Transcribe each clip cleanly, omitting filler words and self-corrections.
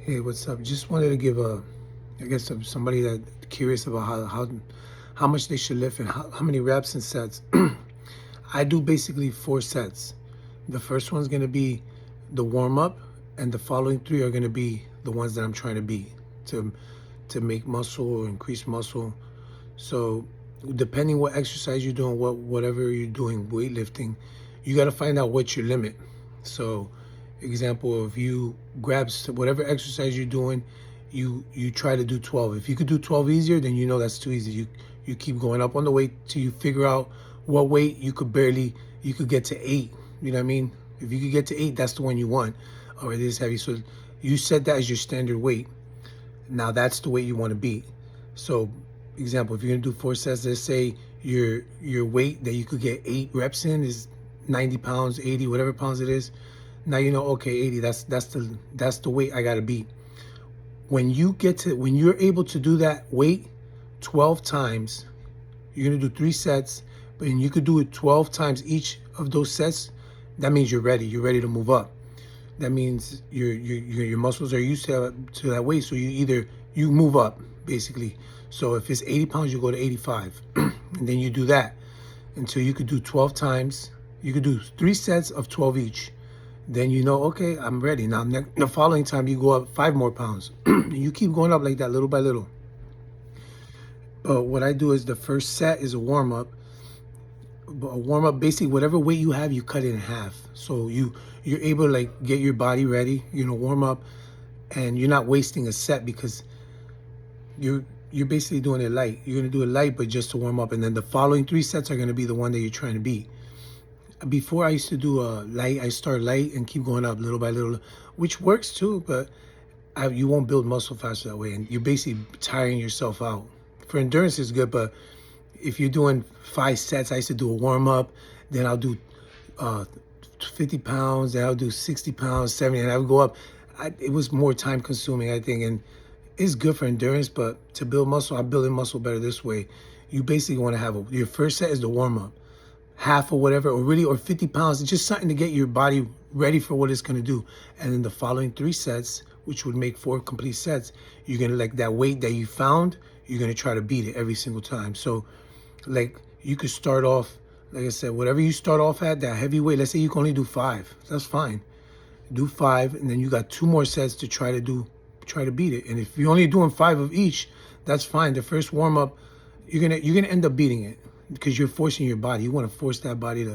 Hey, what's up? Just wanted to give I guess somebody that curious about how much they should lift and how many reps and sets. I do basically 4 sets. The first one's gonna be the warm up, and the following 3 are gonna be the ones that I'm trying to beat to to make muscle or increase muscle. So depending what exercise you're doing, whatever you're doing, weightlifting, you got to find out what's your limit. So, example, if you grab whatever exercise you're doing, you try to do 12. If you could do 12 easier, then you know that's too easy. You keep going up on the weight till you figure out what weight you could get to 8. You know what I mean? If you could get to 8, that's the one you want. Or it is heavy. So you set that as your standard weight. Now that's the weight you want to beat. So, example, if you're gonna do 4 sets, let's say your weight that you could get 8 reps in is 90 pounds, 80, whatever pounds it is. Now you know, okay, 80. That's the weight I gotta beat. When you're able to do that weight 12 times, you're gonna do 3 sets, but you could do it 12 times each of those sets. That means you're ready. You're ready to move up. That means your muscles are used to that weight. So you move up basically. So if it's 80 pounds, you go to 85, and then you do that until you could do 12 times. You could do 3 sets of 12 each. Then you know, okay, I'm ready. Now the following time you go up 5 more pounds. You keep going up like that, little by little. But what I do is the first set is a warm up. A warm up, basically whatever weight you have, you cut it in half. So you're able to like get your body ready, warm up, and you're not wasting a set because you're basically doing it light. You're gonna do it light, but just to warm up, and then the following 3 sets are gonna be the one that you're trying to beat. Before I used to do light, I start light and keep going up little by little, which works too, but you won't build muscle faster that way, and you're basically tiring yourself out. For endurance, it's good, but if you're doing 5 sets, I used to do a warm up, then I'll do 50 pounds, then I'll do 60 pounds, 70, and I would go up. It was more time consuming, I think, and it's good for endurance, but to build muscle, I'm building muscle better this way. You basically want to have your first set is the warm up, half or whatever, or 50 pounds. It's just something to get your body ready for what it's going to do. And then the following 3 sets, which would make 4 complete sets, you're going to, like, that weight that you found, you're going to try to beat it every single time. So, like, you could start off, like I said, whatever you start off at, that heavy weight, let's say you can only do 5. That's fine. Do 5, and then you got 2 more sets to try to beat it. And if you're only doing 5 of each, that's fine. The first warm up, you're gonna end up beating it because you're forcing your body. You want to force that body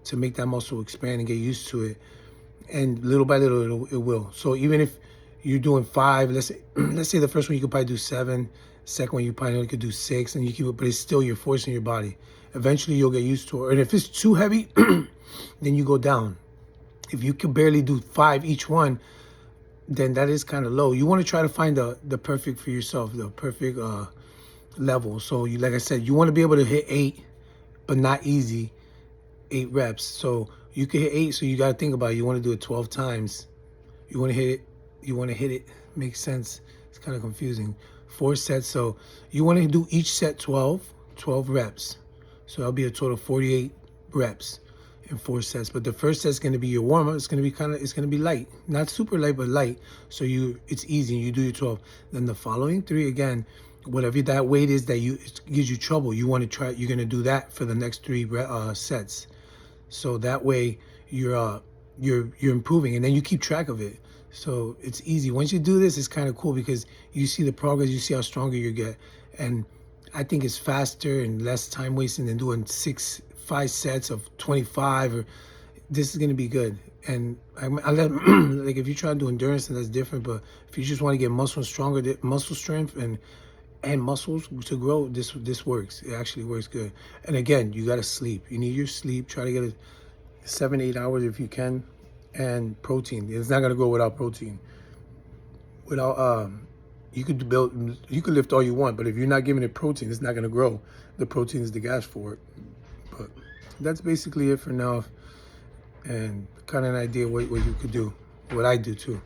to make that muscle expand and get used to it. And little by little, it will. So even if you're doing 5, let's say the first one you could probably do 7, second one you probably only could do 6, and you keep it, but it's still you're forcing your body. Eventually you'll get used to it. And if it's too heavy, then you go down. If you can barely do 5 each one, then that is kind of low. You want to try to find the perfect for yourself, the perfect level. So like I said, you want to be able to hit 8, but not easy, 8 reps. So you can hit 8, so you got to think about it. You want to do it 12 times. You want to hit it. Makes sense. It's kind of confusing. 4 sets. So you want to do each set 12 reps. So that'll be a total of 48 reps in 4 sets. But the first set's going to be your warm up. It's going to be light, not super light, but light. So it's easy. You do your 12. Then the following 3, again, whatever that weight is that it gives you trouble, you want to try. You're going to do that for the next 3 sets. So that way you're improving, and then you keep track of it. So it's easy. Once you do this, it's kind of cool because you see the progress. You see how stronger you get, and I think it's faster and less time wasting than doing 5 sets of 25. This is going to be good. And like if you try to do endurance, and that's different. But if you just want to get muscle strength and muscles to grow, this works. It actually works good. And again, you got to sleep. You need your sleep. Try to get 7-8 hours if you can, and protein. It's not going to go without protein. You could lift all you want, but if you're not giving it protein, it's not going to grow. The protein is the gas for it. But that's basically it for now, and kind of an idea what you could do, what I do too.